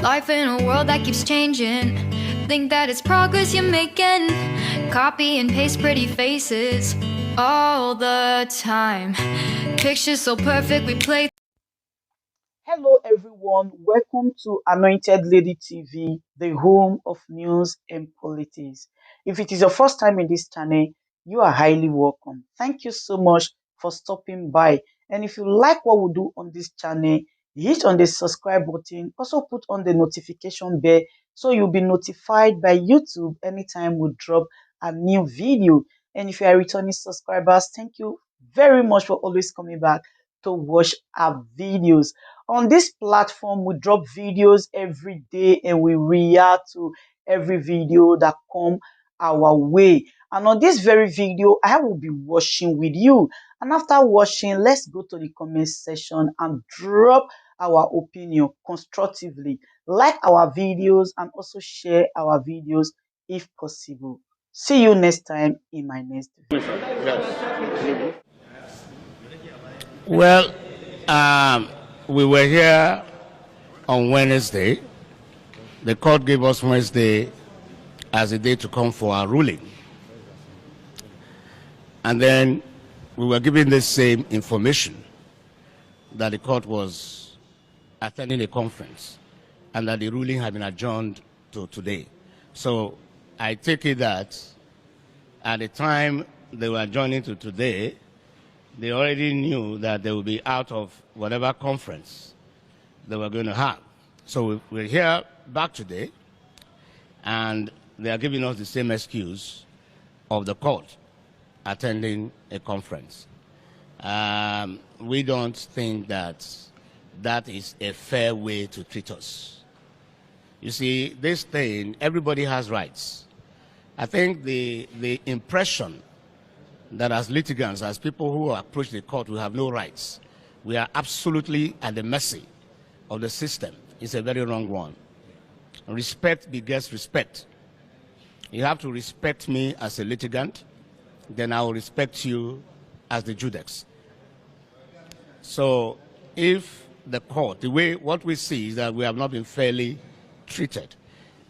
Life in a world that keeps changing. Think that it's progress you're making. Copy and paste pretty faces all the time. Pictures so perfect we play. Hello, everyone. Welcome to Anointed Lady TV, the home of news and politics. If it is your first time in this channel, you are highly welcome. Thank you so much for stopping by. And if you like what we do on this channel, hit on the subscribe button. Also put on the notification bell so you'll be notified by YouTube anytime we drop a new video. And if you are returning subscribers, thank you very much for always coming back to watch our videos. On this platform, we drop videos every day and we react to every video that come our way. And on this very video, I will be watching with you. And after watching, let's go to the comment section and drop our opinion constructively. Like our videos and also share our videos if possible. See you next time in my next video. Well, we were here on Wednesday. The court gave us Wednesday as a day to come for our ruling. And then we were given the same information that the court was attending a conference and that the ruling had been adjourned to today. So I take it that at the time they were adjourning to today, they already knew that they would be out of whatever conference they were going to have. So we're here back today, and they are giving us the same excuse of the court attending a conference. We don't think that that is a fair way to treat us. You see, this thing, everybody has rights. I think the impression that as litigants, as people who approach the court, we have no rights. We are absolutely at the mercy of the system. It's a very wrong one. Respect begets respect. You have to respect me as a litigant, then I will respect you as the judex. So if the court, what we see is that we have not been fairly treated.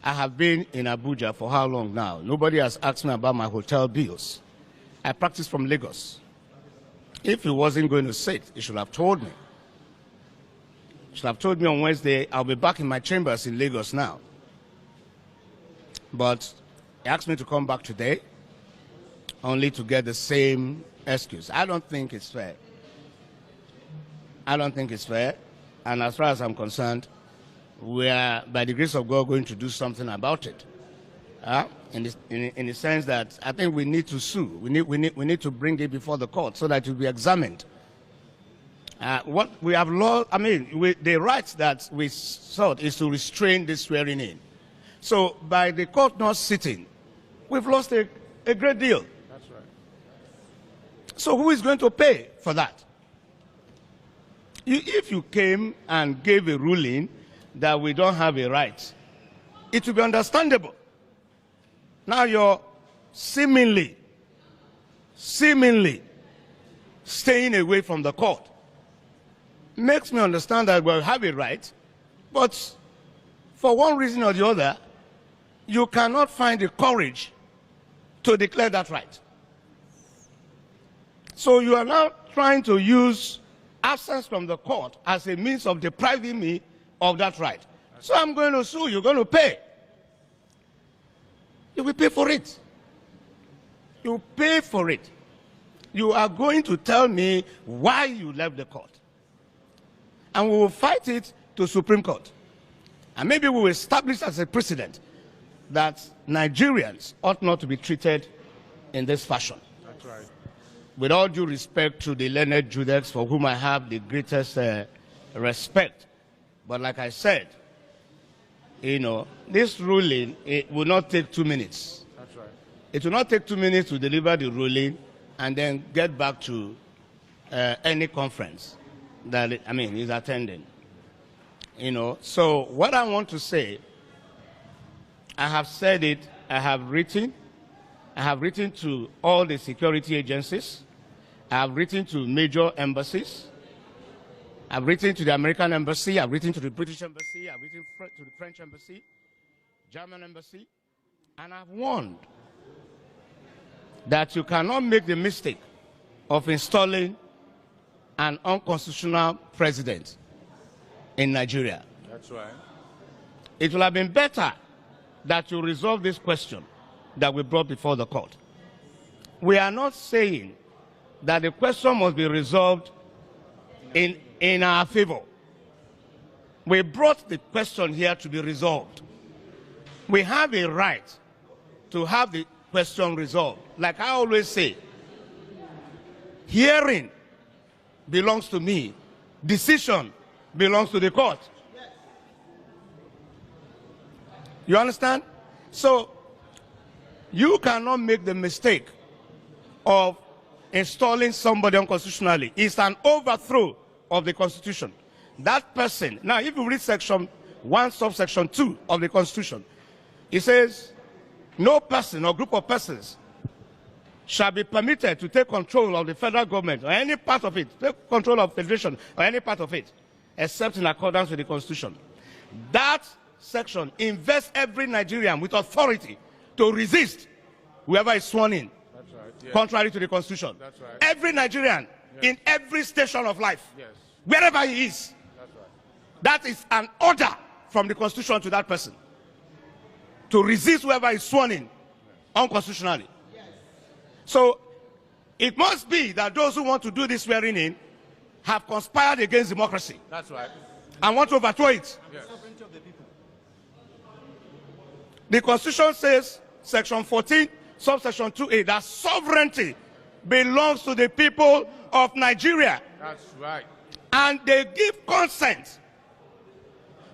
I have been in Abuja for how long now? Nobody has asked me about my hotel bills. I practice from Lagos. If he wasn't going to sit, he should have told me. He should have told me on Wednesday, I'll be back in my chambers in Lagos now. But he asked me to come back today, only to get the same excuse. I don't think it's fair. I don't think it's fair. And as far as I'm concerned, we are, by the grace of God, going to do something about it. In the sense that I think we need to sue. We need to bring it before the court so that it will be examined. What we have lost, the rights that we sought is to restrain this swearing in. So by the court not sitting, we've lost a great deal. That's right. So who is going to pay for that? If you came and gave a ruling that we don't have a right, it will be understandable. Now you're seemingly staying away from the court. Makes me understand that we have a right, but for one reason or the other, you cannot find the courage to declare that right. So you are now trying to use absence from the court as a means of depriving me of that right. So I'm going to sue, you're going to pay. You will pay for it. You pay for it. You are going to tell me why you left the court. And we will fight it to Supreme Court. And maybe we will establish as a precedent that Nigerians ought not to be treated in this fashion. That's right. With all due respect to the learned judex, for whom I have the greatest respect. But like I said, this ruling, it will not take 2 minutes. That's right. It will not take 2 minutes to deliver the ruling and then get back to any conference that is attending. So what I want to say, I have said it, I have written to all the security agencies, I have written to major embassies, I've written to the American embassy, I've written to the British embassy, I've written to the French embassy, German embassy, and I've warned that you cannot make the mistake of installing an unconstitutional president in Nigeria. That's right. It will have been better that you resolve this question that we brought before the court. We are not saying that the question must be resolved in our favor. We brought the question here to be resolved. We have a right to have the question resolved. Like I always say, hearing belongs to me, decision belongs to the court. You understand? So, you cannot make the mistake of installing somebody unconstitutionally. It's an overthrow of the Constitution. That person, now if you read section 1, subsection 2 of the Constitution, it says, no person or group of persons shall be permitted to take control of the federal government or any part of it, take control of federation or any part of it, except in accordance with the Constitution. That section invests every Nigerian with authority to resist whoever is sworn in, That's right. Yes. contrary to the Constitution. That's right. Every Nigerian, Yes. in every station of life, Yes. wherever he is, That's right. that is an order from the Constitution to that person to resist whoever is sworn in unconstitutionally. So it must be that those who want to do this swearing in have conspired against democracy That's right. and want to overthrow it. Yes. The Constitution says, section 14, subsection 2A, that sovereignty belongs to the people of Nigeria. That's right. And they give consent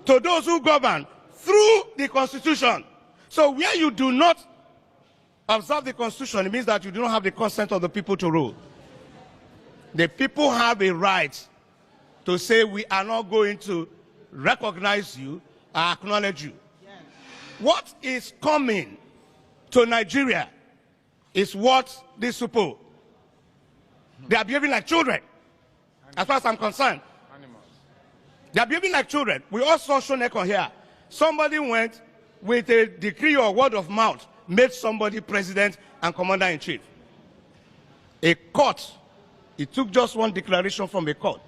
to those who govern through the Constitution. So where you do not observe the Constitution, it means that you do not have the consent of the people to rule. The people have a right to say, we are not going to recognize you or acknowledge you. What is coming to Nigeria is what these people, they are behaving like children, as far as I'm concerned. Animals. They are behaving like children. We all saw Shoneko here. Somebody went with a decree or word of mouth, made somebody president and commander-in-chief. A court, it took just one declaration from a court,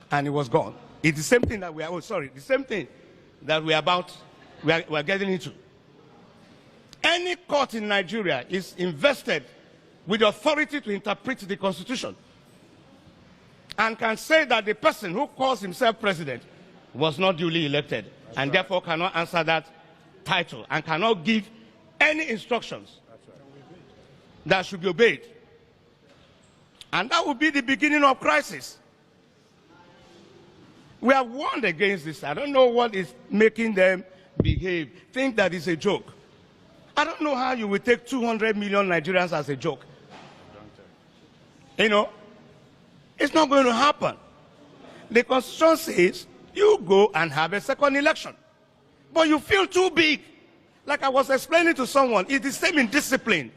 and it was gone. It's the same thing that we are, the same thing that we are getting into. Any court in Nigeria is invested with the authority to interpret the Constitution and can say that the person who calls himself president was not duly elected and therefore cannot answer that title and cannot give any instructions that should be obeyed. And that would be the beginning of crisis. We have warned against this. I don't know what is making them behave, think that it's a joke. I don't know how you will take 200 million Nigerians as a joke. You know, it's not going to happen. The Constitution says you go and have a second election, but you feel too big. Like I was explaining to someone, it's the same in discipline.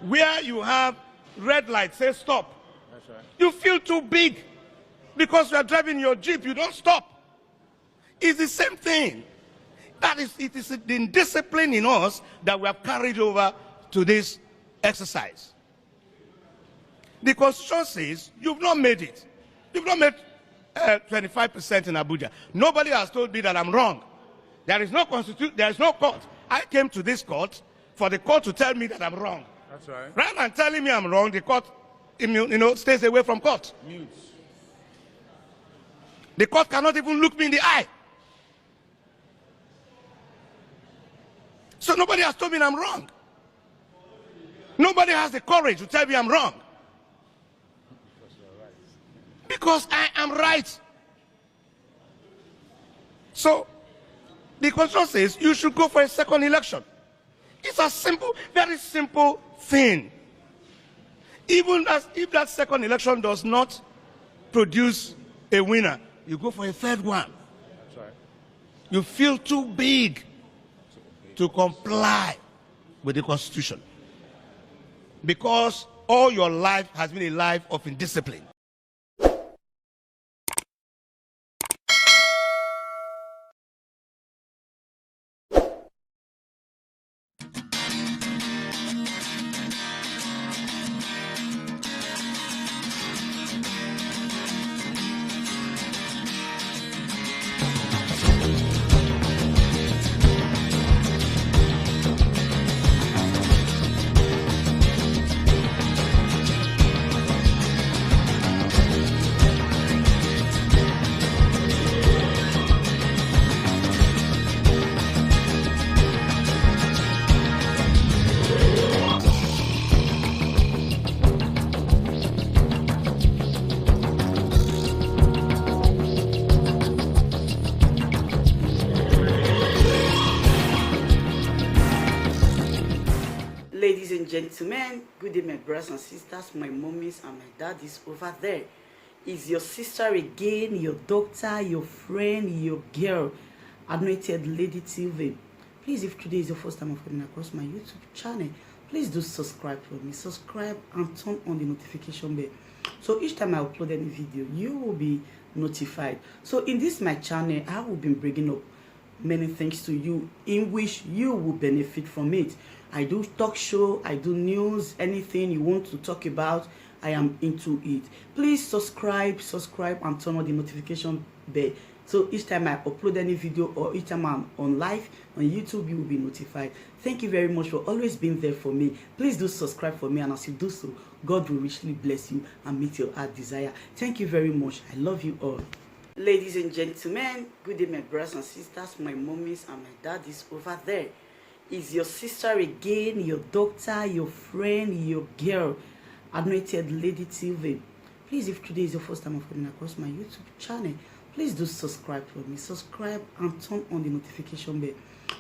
Where you have red light, say stop. That's right. You feel too big because you are driving your Jeep, you don't stop. It's the same thing. That is, it is the indiscipline in us that we have carried over to this exercise. The Constitution says you've not made it. You've not made 25% in Abuja. Nobody has told me that I'm wrong. There is no constitution. There is no court. I came to this court for the court to tell me that I'm wrong. That's right. Rather than telling me I'm wrong, the court, stays away from court. Mutes. The court cannot even look me in the eye. So nobody has told me I'm wrong. Nobody has the courage to tell me I'm wrong. Because I am right. So, the Constitution says you should go for a second election. It's a simple, very simple thing. Even if that second election does not produce a winner, you go for a third one. That's right. You feel too big to comply with the Constitution. Because all your life has been a life of indiscipline. and gentlemen, good day, my brothers and sisters, my mummies and my daddies over there. Is your sister again, your doctor, your friend, your girl, Anointed Lady TV. Please, if today is your first time of coming across my YouTube channel, please do subscribe for me. Subscribe and turn on the notification bell. So each time I upload any video, you will be notified. So in this my channel, I will be bringing up many things to you in which you will benefit from it. I do talk show, I do news, anything you want to talk about, I am into it. Please subscribe and turn on the notification bell. So each time I upload any video or each time I'm on live on YouTube, you will be notified. Thank you very much for always being there for me. Please do subscribe for me, and as you do so, God will richly bless you and meet your heart desire. Thank you very much. I love you all. Ladies and gentlemen, good day, my brothers and sisters, my mummies and my daddies over there. Is your sister again, your doctor, your friend, your girl, Anointed Lady TV. Please, if today is your first time of coming across my YouTube channel, please do subscribe for me. Subscribe and turn on the notification bell.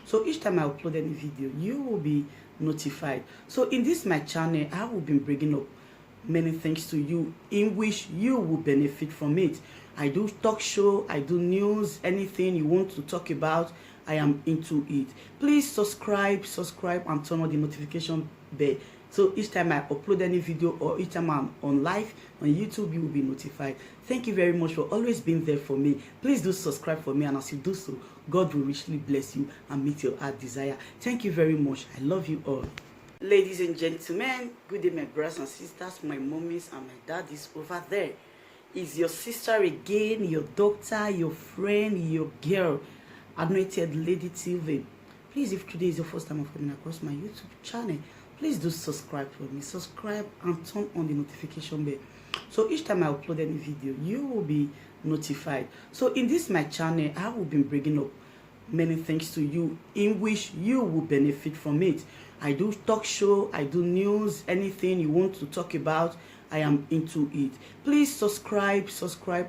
So each time I upload any video, you will be notified. So in this my channel, I will be bringing up many things to you in which you will benefit from it. I do talk show, I do news, anything you want to talk about, I am into it. Please subscribe and turn on the notification bell. So each time I upload any video or each time I'm on live on YouTube, you will be notified. Thank you very much for always being there for me. Please do subscribe for me, and as you do so, God will richly bless you and meet your heart desire. Thank you very much. I love you all. Ladies and gentlemen, good day, my brothers and sisters, my mummies and my daddies over there. Is your sister again, your doctor, your friend, your girl, Anointed Lady TV. Please, if today is your first time of coming across my YouTube channel, please do subscribe for me. Subscribe and turn on the notification bell. So each time I upload any video, you will be notified. So in this my channel, I will be bringing up many things to you in which you will benefit from it. I do talk show, I do news, anything you want to talk about, I am into it. Please subscribe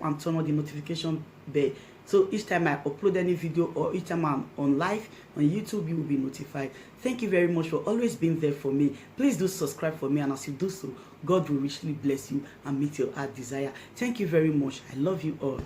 and turn on the notification bell. So each time I upload any video or each time I'm on live on YouTube, you will be notified. Thank you very much for always being there for me. Please do subscribe for me, and as you do so, God will richly bless you and meet your heart desire. Thank you very much. I love you all.